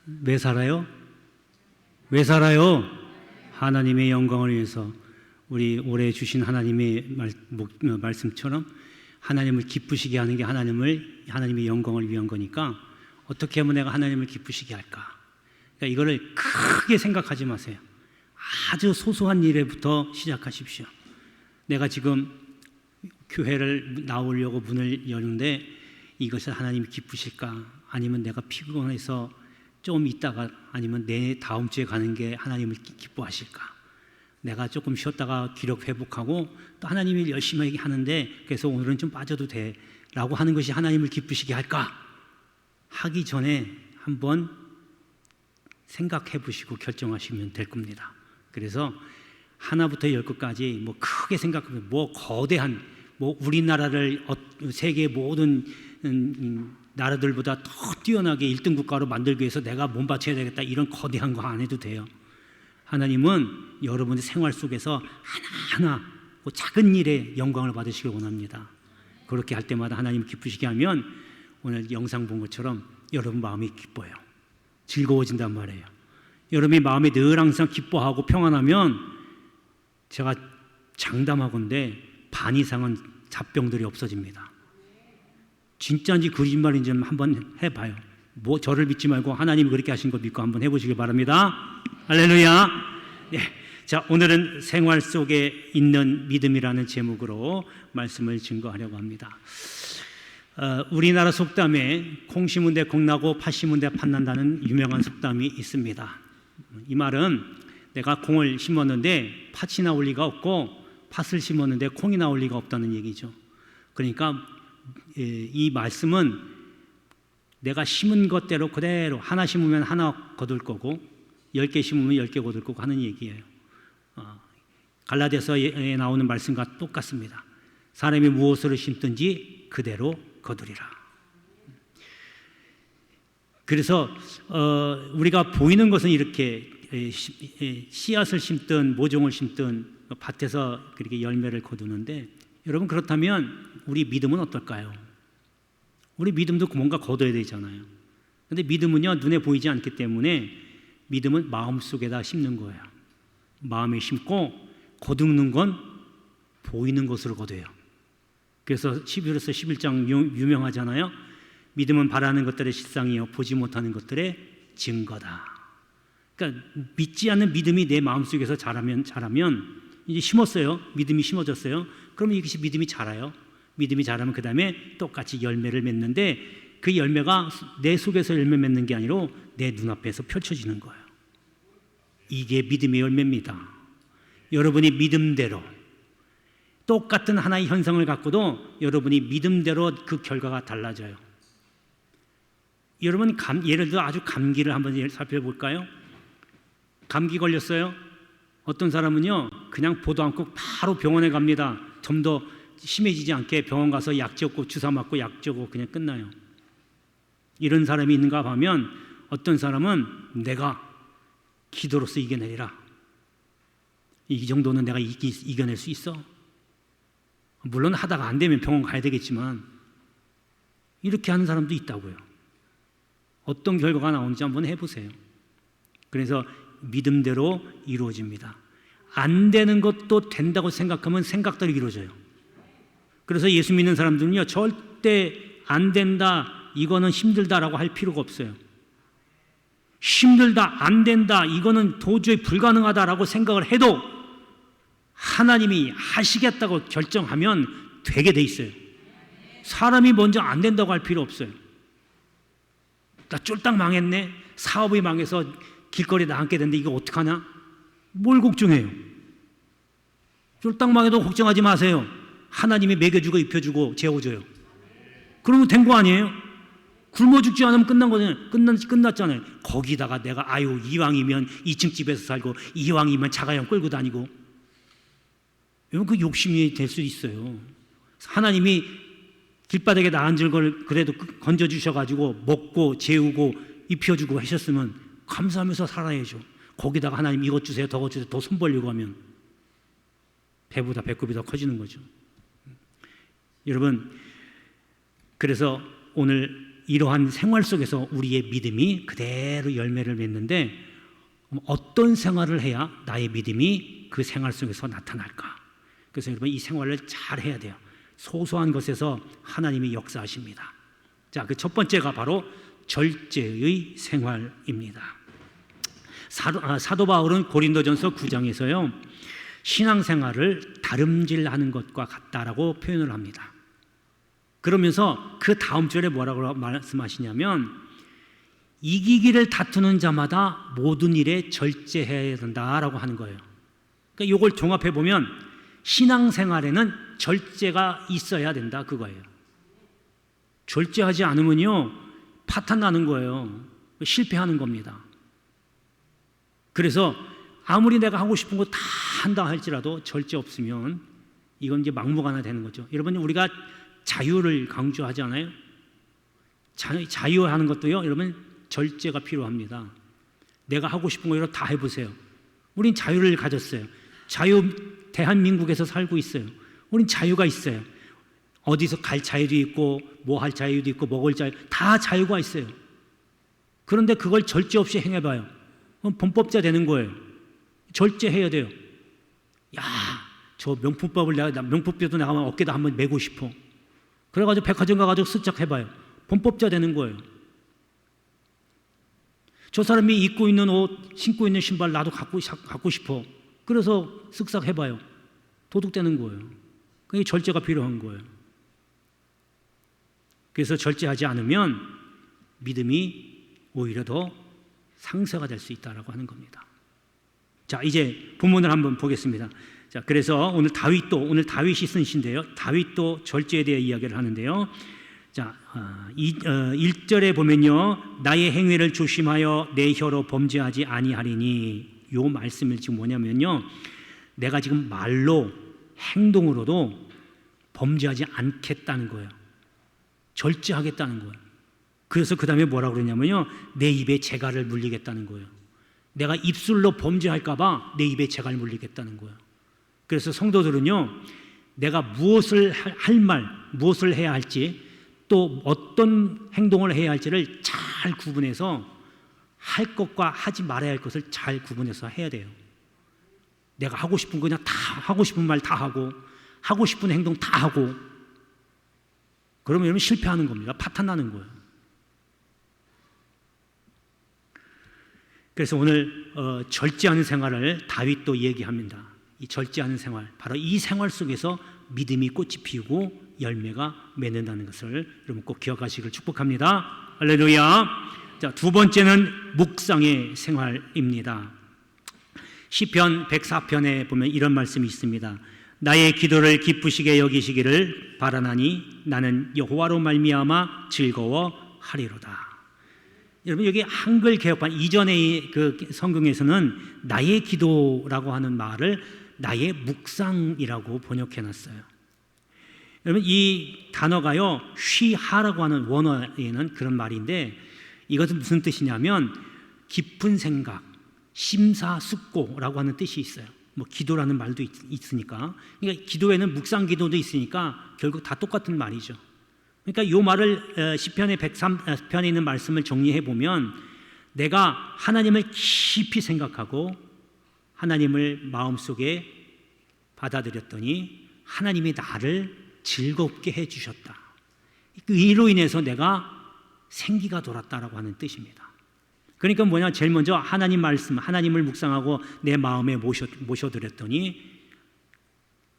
왜 살아요? 왜 살아요? 하나님의 영광을 위해서. 우리 올해 주신 하나님의 말씀처럼 하나님을 기쁘시게 하는 게 하나님의 영광을 위한 거니까 어떻게 하면 내가 하나님을 기쁘시게 할까? 그러니까 이거를 크게 생각하지 마세요. 아주 소소한 일에부터 시작하십시오. 내가 지금 교회를 나오려고 문을 여는데 이것을 하나님이 기쁘실까? 아니면 내가 피곤해서 좀 있다가 아니면 내 다음 주에 가는 게 하나님을 기뻐하실까? 내가 조금 쉬었다가 기력 회복하고 또 하나님이 열심히 하는데 그래서 오늘은 좀 빠져도 돼 라고 하는 것이 하나님을 기쁘시게 할까? 하기 전에 한번 생각해 보시고 결정하시면 될 겁니다. 그래서 하나부터 열까지 뭐 크게 생각하면 뭐 거대한 뭐 우리나라를 세계 모든 나라들보다 더 뛰어나게 1등 국가로 만들기 위해서 내가 몸바쳐야 되겠다 이런 거대한 거 안 해도 돼요. 하나님은 여러분의 생활 속에서 하나하나 작은 일에 영광을 받으시길 원합니다. 그렇게 할 때마다 하나님 기쁘시게 하면 오늘 영상 본 것처럼 여러분 마음이 기뻐요. 즐거워진단 말이에요. 여러분의 마음이 늘 항상 기뻐하고 평안하면 제가 장담하건대 반 이상은 잡병들이 없어집니다. 진짜인지 거짓말인지 한번 해봐요. 뭐 저를 믿지 말고 하나님이 그렇게 하신 거 믿고 한번 해보시길 바랍니다. 할렐루야. 네. 자, 오늘은 생활 속에 있는 믿음이라는 제목으로 말씀을 증거하려고 합니다. 우리나라 속담에 콩 심은 데 콩나고 팥 심은 데 팥난다는 유명한 속담이 있습니다. 이 말은 내가 콩을 심었는데 팥이 나올 리가 없고 팥을 심었는데 콩이 나올 리가 없다는 얘기죠. 그러니까 이 말씀은 내가 심은 것대로 그대로 하나 심으면 하나 거둘 거고 10개 심으면 10개 거둘 거고 하는 얘기예요. 갈라디아서에 나오는 말씀과 똑같습니다. 사람이 무엇을 심든지 그대로 거두리라. 그래서 우리가 보이는 것은 이렇게 씨앗을 심든 모종을 심든 밭에서 그렇게 열매를 거두는데 여러분 그렇다면 우리 믿음은 어떨까요? 우리 믿음도 뭔가 거둬야 되잖아요. 그런데 믿음은요 눈에 보이지 않기 때문에 믿음은 마음속에다 심는 거예요. 마음에 심고 거두는 건 보이는 것으로 거둬요. 그래서 히브리서 11장 유명하잖아요. 믿음은 바라는 것들의 실상이요 보지 못하는 것들의 증거다. 그러니까 믿지 않는 믿음이 내 마음속에서 자라면 이제 심었어요. 믿음이 심어졌어요. 그러면 이것이 믿음이 자라요. 믿음이 자라면 그 다음에 똑같이 열매를 맺는데 그 열매가 내 속에서 열매 맺는 게 아니라 내 눈앞에서 펼쳐지는 거예요. 이게 믿음의 열매입니다. 여러분이 믿음대로 똑같은 하나의 현상을 갖고도 여러분이 믿음대로 그 결과가 달라져요. 여러분 예를 들어 아주 감기를 한번 살펴볼까요? 감기 걸렸어요? 어떤 사람은요 그냥 보도 않고 바로 병원에 갑니다. 좀 더 심해지지 않게 병원 가서 약 적고 주사 맞고 약 적고 그냥 끝나요. 이런 사람이 있는가 하면 어떤 사람은 내가 기도로서 이겨내리라. 이 정도는 내가 이겨낼 수 있어. 물론 하다가 안 되면 병원 가야 되겠지만 이렇게 하는 사람도 있다고요. 어떤 결과가 나오는지 한번 해보세요. 그래서 믿음대로 이루어집니다. 안 되는 것도 된다고 생각하면 생각대로 이루어져요. 그래서 예수 믿는 사람들은요 절대 안 된다, 이거는 힘들다라고 할 필요가 없어요. 힘들다, 안 된다, 이거는 도저히 불가능하다라고 생각을 해도 하나님이 하시겠다고 결정하면 되게 돼 있어요. 사람이 먼저 안 된다고 할 필요 없어요. 나 쫄딱 망했네, 사업이 망해서 길거리에 나앉게 됐는데 이거 어떡하냐? 뭘 걱정해요? 쫄딱 망해도 걱정하지 마세요. 하나님이 먹여주고 입혀주고 재워줘요. 그러면 된 거 아니에요? 굶어 죽지 않으면 끝난 거잖아요. 끝났잖아요. 거기다가 내가 이왕이면 2층 집에서 살고 이왕이면 자가용 끌고 다니고 이건 그 욕심이 될 수 있어요. 하나님이 길바닥에 나앉을 걸 그래도 건져주셔가지고 먹고 재우고 입혀주고 하셨으면 감사하면서 살아야죠. 거기다가 하나님 이것 주세요 저것 주세요 더 손 벌려고 하면 배보다 배꼽이 더 커지는 거죠. 여러분 그래서 오늘 이러한 생활 속에서 우리의 믿음이 그대로 열매를 맺는데 어떤 생활을 해야 나의 믿음이 그 생활 속에서 나타날까? 그래서 여러분 이 생활을 잘 해야 돼요. 소소한 것에서 하나님이 역사하십니다. 자, 그 첫 번째가 바로 절제의 생활입니다. 사도 바울은 고린도전서 9장에서요 신앙생활을 다름질하는 것과 같다라고 표현을 합니다. 그러면서 그 다음 절에 뭐라고 말씀하시냐면 이기기를 다투는 자마다 모든 일에 절제해야 된다라고 하는 거예요. 그러니까 이걸 종합해 보면 신앙생활에는 절제가 있어야 된다 그거예요. 절제하지 않으면요 파탄 나는 거예요. 실패하는 겁니다. 그래서 아무리 내가 하고 싶은 거 다 한다 할지라도 절제 없으면 이건 이제 막무가내 되는 거죠. 여러분 우리가 자유를 강조하잖아요. 자유하는 것도요 여러분 절제가 필요합니다. 내가 하고 싶은 거 다 해보세요. 우린 자유를 가졌어요. 대한민국에서 살고 있어요. 우린 자유가 있어요. 어디서 갈 자유도 있고 뭐 할 자유도 있고 먹을 자유 다 자유가 있어요. 그런데 그걸 절제 없이 행해봐요. 그럼 범법자 되는 거예요. 절제해야 돼요. 야, 저 명품법을 명품뼈도 나가면 어깨다 한번 메고 싶어. 그래가지고 백화점 가가지고 쓱싹 해봐요. 범법자 되는 거예요. 저 사람이 입고 있는 옷, 신고 있는 신발 나도 갖고 싶어. 그래서 쓱싹 해봐요. 도둑되는 거예요. 그게 절제가 필요한 거예요. 그래서 절제하지 않으면 믿음이 오히려 더 상쇄가 될 수 있다라고 하는 겁니다. 자, 이제 본문을 한번 보겠습니다. 자, 그래서 오늘 다윗이 쓴 시인데요. 다윗도 절제에 대해 이야기를 하는데요. 자, 1절에 보면요. 나의 행위를 조심하여 내 혀로 범죄하지 아니하리니. 요 말씀이 지금 뭐냐면요. 내가 지금 말로 행동으로도 범죄하지 않겠다는 거예요. 절제하겠다는 거예요. 그래서 그 다음에 뭐라고 그러냐면요. 내 입에 재갈을 물리겠다는 거예요. 내가 입술로 범죄할까 봐 내 입에 재갈 물리겠다는 거예요. 그래서 성도들은요. 내가 무엇을 무엇을 해야 할지 또 어떤 행동을 해야 할지를 잘 구분해서 할 것과 하지 말아야 할 것을 잘 구분해서 해야 돼요. 내가 하고 싶은 거 그냥 다 하고 싶은 말 다 하고 하고 싶은 행동 다 하고 그러면 여러분 실패하는 겁니다. 파탄 나는 거예요. 그래서 오늘 절제하는 생활을 다윗도 얘기합니다. 이 절제하는 생활, 바로 이 생활 속에서 믿음이 꽃이 피우고 열매가 맺는다는 것을 여러분 꼭 기억하시길 축복합니다. 할렐루야. 자, 두 번째는 묵상의 생활입니다. 시편 104편에 보면 이런 말씀이 있습니다. 나의 기도를 기쁘시게 여기시기를 바라나니 나는 여호와로 말미암아 즐거워하리로다. 여러분 여기 한글 개혁판 이전의 그 성경에서는 나의 기도라고 하는 말을 나의 묵상이라고 번역해놨어요. 여러분 이 단어가요 쉬하라고 하는 원어에는 그런 말인데 이것은 무슨 뜻이냐면 깊은 생각, 심사숙고라고 하는 뜻이 있어요. 뭐 기도라는 말도 있으니까 그러니까 기도에는 묵상 기도도 있으니까 결국 다 똑같은 말이죠. 그러니까 이 말을 시편의 103편에 있는 말씀을 정리해 보면 내가 하나님을 깊이 생각하고 하나님을 마음속에 받아들였더니 하나님이 나를 즐겁게 해주셨다. 이로 인해서 내가 생기가 돌았다라고 하는 뜻입니다. 그러니까 뭐냐, 제일 먼저 하나님 말씀, 하나님을 묵상하고 내 마음에 모셔드렸더니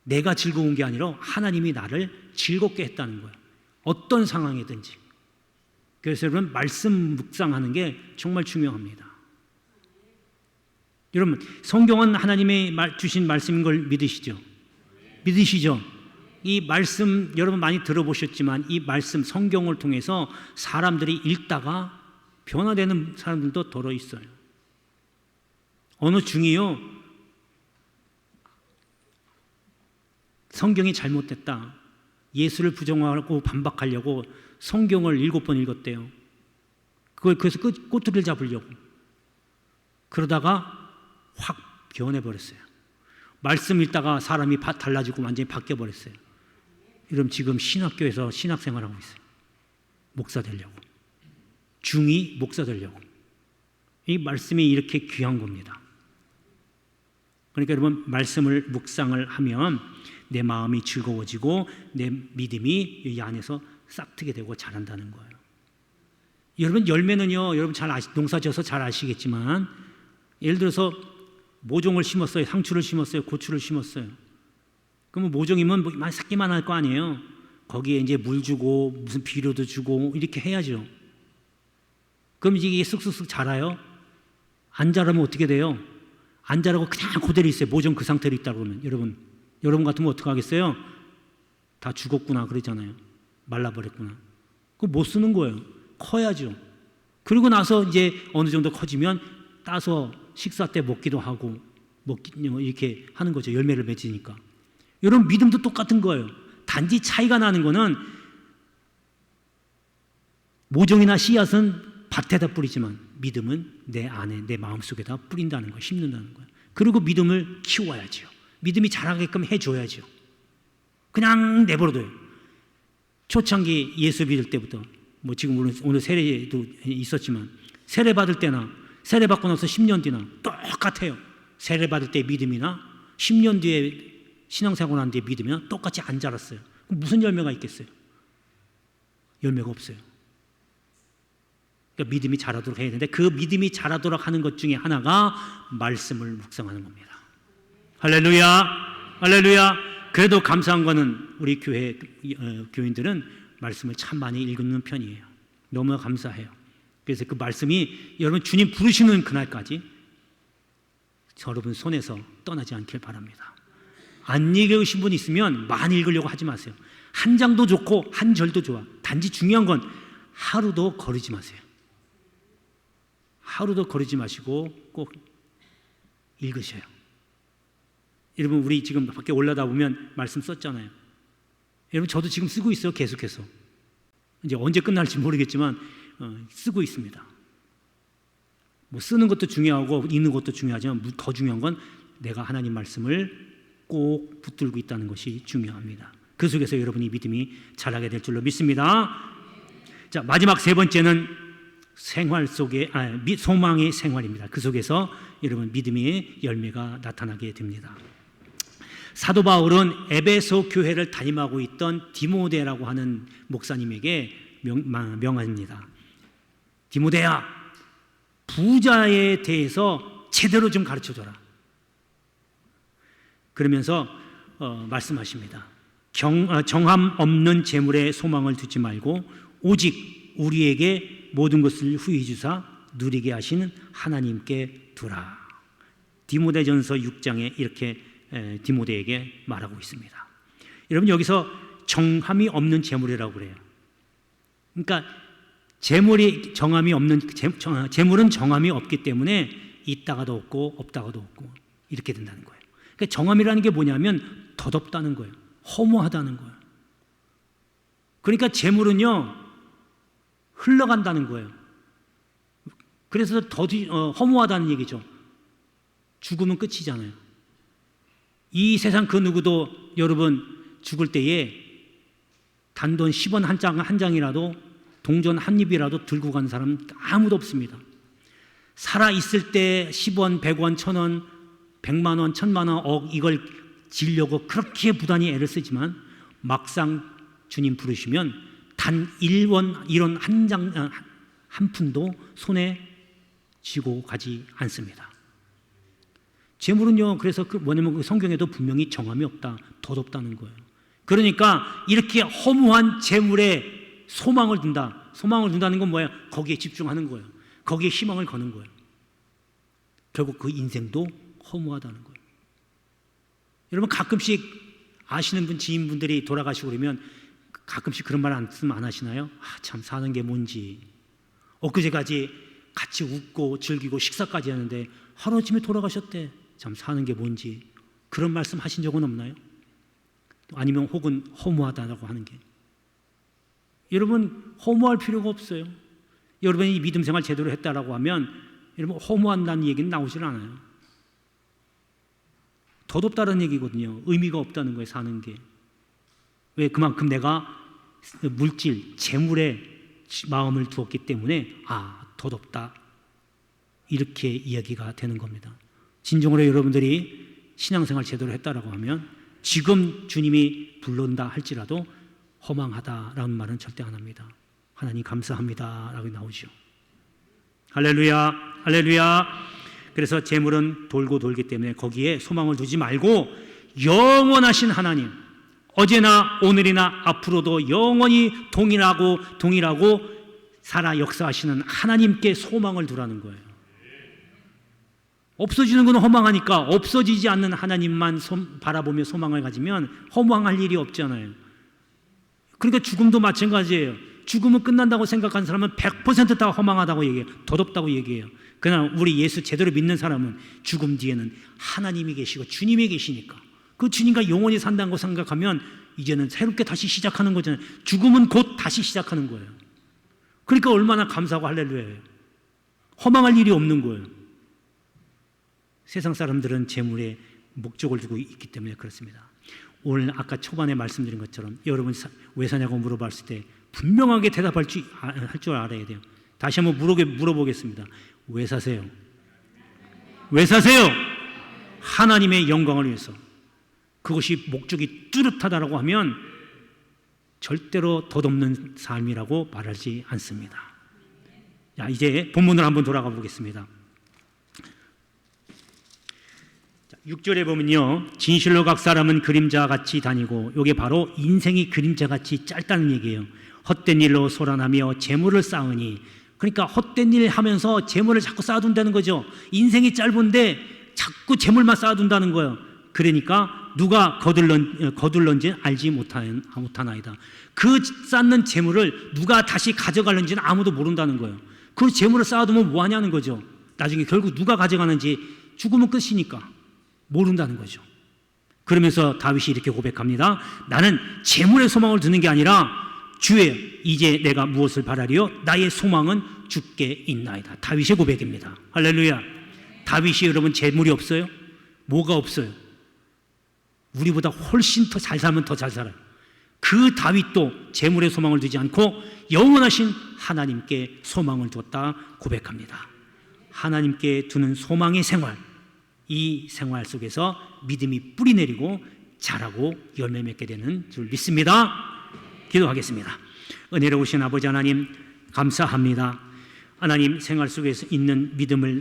내가 즐거운 게 아니라 하나님이 나를 즐겁게 했다는 거예요. 어떤 상황이든지. 그래서 여러분 말씀 묵상하는 게 정말 중요합니다. 여러분 성경은 하나님의 주신 말씀인 걸 믿으시죠? 믿으시죠? 이 말씀 여러분 많이 들어보셨지만 이 말씀 성경을 통해서 사람들이 읽다가 변화되는 사람들도 더러 있어요. 어느 중이요 성경이 잘못됐다, 예수를 부정하고 반박하려고 성경을 7번 읽었대요. 그래서 꼬투리를 잡으려고. 그러다가 확 변해버렸어요. 말씀 읽다가 사람이 달라지고 완전히 바뀌어버렸어요. 여러분 지금 신학교에서 신학생활하고 있어요. 목사 되려고. 중이 목사 되려고. 이 말씀이 이렇게 귀한 겁니다. 그러니까 여러분, 말씀을 묵상을 하면 내 마음이 즐거워지고 내 믿음이 이 안에서 싹트게 되고 자란다는 거예요. 여러분, 열매는요, 여러분 농사 지어서 잘 아시겠지만, 예를 들어서 모종을 심었어요, 상추를 심었어요, 고추를 심었어요. 그러면 모종이면 뭐 많이 삭기만 할 거 아니에요. 거기에 이제 물 주고 무슨 비료도 주고 이렇게 해야죠. 그럼 이게 쑥쑥쑥 자라요? 안 자라면 어떻게 돼요? 안 자라고 그냥 그대로 있어요. 모종 그 상태로 있다 그러면 여러분 같으면 어떻게 하겠어요? 다 죽었구나 그러잖아요. 말라버렸구나. 그거 못 쓰는 거예요. 커야죠. 그리고 나서 이제 어느 정도 커지면 따서 식사 때 먹기도 하고 이렇게 하는 거죠. 열매를 맺으니까. 여러분, 믿음도 똑같은 거예요. 단지 차이가 나는 거는 모종이나 씨앗은 밭에다 뿌리지만 믿음은 내 안에, 내 마음속에다 뿌린다는 거예요. 심는다는 거예요. 그리고 믿음을 키워야죠. 믿음이 자라게끔 해줘야죠. 그냥 내버려둬요. 초창기 예수 믿을 때부터, 뭐 지금 오늘 세례도 있었지만, 세례 받을 때나 세례 받고 나서 10년 뒤나 똑같아요. 세례 받을 때 믿음이나 10년 뒤에 신앙생활 한 뒤에 믿음이나 똑같이 안 자랐어요. 그럼 무슨 열매가 있겠어요? 열매가 없어요. 그러니까 믿음이 자라도록 해야 되는데, 그 믿음이 자라도록 하는 것 중에 하나가 말씀을 묵상하는 겁니다. 할렐루야, 할렐루야. 그래도 감사한 거는 우리 교회 교인들은 말씀을 참 많이 읽는 편이에요. 너무 감사해요. 그래서 그 말씀이 여러분 주님 부르시는 그날까지 여러분 손에서 떠나지 않길 바랍니다. 안 읽으신 분 있으면 많이 읽으려고 하지 마세요. 한 장도 좋고 한 절도 좋아. 단지 중요한 건 하루도 거르지 마세요. 하루도 거르지 마시고 꼭 읽으셔요. 여러분, 우리 지금 밖에 올라다 보면 말씀 썼잖아요. 여러분, 저도 지금 쓰고 있어요. 계속해서. 이제 언제 끝날지 모르겠지만 쓰고 있습니다. 뭐 쓰는 것도 중요하고 읽는 것도 중요하지만 더 중요한 건 내가 하나님 말씀을 꼭 붙들고 있다는 것이 중요합니다. 그 속에서 여러분이 믿음이 자라게 될 줄로 믿습니다. 자, 마지막 세 번째는 생활 속에 소망의 생활입니다. 그 속에서 여러분 믿음의 열매가 나타나게 됩니다. 사도 바울은 에베소 교회를 담임하고 있던 디모데라고 하는 목사님에게 명합니다. 디모데야, 부자에 대해서 제대로 좀 가르쳐줘라. 그러면서 말씀하십니다. 정함 없는 재물에 소망을 두지 말고 오직 우리에게 모든 것을 후히 주사 누리게 하시는 하나님께 두라. 디모데전서 6장에 이렇게 디모데에게 말하고 있습니다. 여러분, 여기서 정함이 없는 재물이라고 그래요. 그러니까 재물은 정함이 없기 때문에 있다가도 없고 없다가도 없고 이렇게 된다는 거예요. 그러니까 정함이라는 게 뭐냐면 덧없다는 거예요. 허무하다는 거예요. 그러니까 재물은요 흘러간다는 거예요. 그래서 허무하다는 얘기죠. 죽으면 끝이잖아요. 이 세상 그 누구도 여러분 죽을 때에 단돈 10원 한 장이라도 동전 한 입이라도 들고 간 사람 아무도 없습니다. 살아있을 때 10원, 100원, 1000원, 100만 원, 1000만 원, 억 이걸 지려고 그렇게 부단히 애를 쓰지만 막상 주님 부르시면 단 1원 이런 한 푼도 손에 쥐고 가지 않습니다. 재물은요, 그래서 뭐냐면 성경에도 분명히 정함이 없다, 덧없다는 거예요. 그러니까 이렇게 허무한 재물에 소망을 둔다. 소망을 둔다는 건 뭐예요? 거기에 집중하는 거예요. 거기에 희망을 거는 거예요. 결국 그 인생도 허무하다는 거예요. 여러분, 가끔씩 아시는 분, 지인분들이 돌아가시고 그러면 가끔씩 그런 말 안 쓰면 안 하시나요? 참 사는 게 뭔지. 엊그제까지 같이 웃고 즐기고 식사까지 하는데 하루아침에 돌아가셨대. 참 사는 게 뭔지. 그런 말씀 하신 적은 없나요? 아니면 혹은 허무하다라고 하는 게. 여러분, 허무할 필요가 없어요. 여러분이 믿음 생활 제대로 했다라고 하면 여러분 허무한다는 얘기는 나오질 않아요. 덧없다는 얘기거든요. 의미가 없다는 거예요, 사는 게. 왜? 그만큼 내가 물질, 재물에 마음을 두었기 때문에 덧없다, 이렇게 이야기가 되는 겁니다. 진정으로 여러분들이 신앙생활 제대로 했다라고 하면 지금 주님이 불러온다 할지라도 허망하다라는 말은 절대 안 합니다. 하나님 감사합니다 라고 나오죠. 할렐루야, 할렐루야. 그래서 재물은 돌고 돌기 때문에 거기에 소망을 두지 말고 영원하신 하나님, 어제나 오늘이나 앞으로도 영원히 동일하고 살아 역사하시는 하나님께 소망을 두라는 거예요. 없어지는 건 허망하니까 없어지지 않는 하나님만 바라보며 소망을 가지면 허망할 일이 없잖아요. 그러니까 죽음도 마찬가지예요. 죽음은 끝난다고 생각하는 사람은 100% 다 허망하다고 얘기해요. 덧없다고 얘기해요. 그러나 우리 예수 제대로 믿는 사람은 죽음 뒤에는 하나님이 계시고 주님이 계시니까 그 주님과 영원히 산다고 생각하면 이제는 새롭게 다시 시작하는 거잖아요. 죽음은 곧 다시 시작하는 거예요. 그러니까 얼마나 감사하고 할렐루야예요. 허망할 일이 없는 거예요. 세상 사람들은 재물에 목적을 두고 있기 때문에 그렇습니다. 오늘 아까 초반에 말씀드린 것처럼 여러분 왜 사냐고 물어봤을 때 분명하게 대답할 줄 알아야 돼요. 다시 한번 물어보겠습니다. 왜 사세요? 왜 사세요? 하나님의 영광을 위해서. 그것이 목적이 뚜렷하다고 하면 절대로 덧없는 삶이라고 말하지 않습니다. 자, 이제 본문으로 한번 돌아가 보겠습니다. 6절에 보면요, 진실로 각 사람은 그림자같이 다니고, 이게 바로 인생이 그림자같이 짧다는 얘기예요. 헛된 일로 소란하며 재물을 쌓으니, 그러니까 헛된 일 하면서 재물을 자꾸 쌓아둔다는 거죠. 인생이 짧은데 자꾸 재물만 쌓아둔다는 거예요. 그러니까 누가 거둘런지 알지 못하나이다. 그 쌓는 재물을 누가 다시 가져갈는지는 아무도 모른다는 거예요. 그 재물을 쌓아두면 뭐 하냐는 거죠. 나중에 결국 누가 가져가는지 죽으면 끝이니까 모른다는 거죠. 그러면서 다윗이 이렇게 고백합니다. 나는 재물에 소망을 두는 게 아니라 주여, 이제 내가 무엇을 바라리요? 나의 소망은 주께 있나이다. 다윗의 고백입니다. 할렐루야. 다윗이 여러분 재물이 없어요? 뭐가 없어요? 우리보다 훨씬 더 잘 살면 더 잘 살아요. 그 다윗도 재물에 소망을 두지 않고 영원하신 하나님께 소망을 두었다 고백합니다. 하나님께 두는 소망의 생활, 이 생활 속에서 믿음이 뿌리내리고 자라고 열매 맺게 되는 줄 믿습니다. 기도하겠습니다. 은혜로우신 아버지 하나님 감사합니다. 하나님, 생활 속에서 있는 믿음을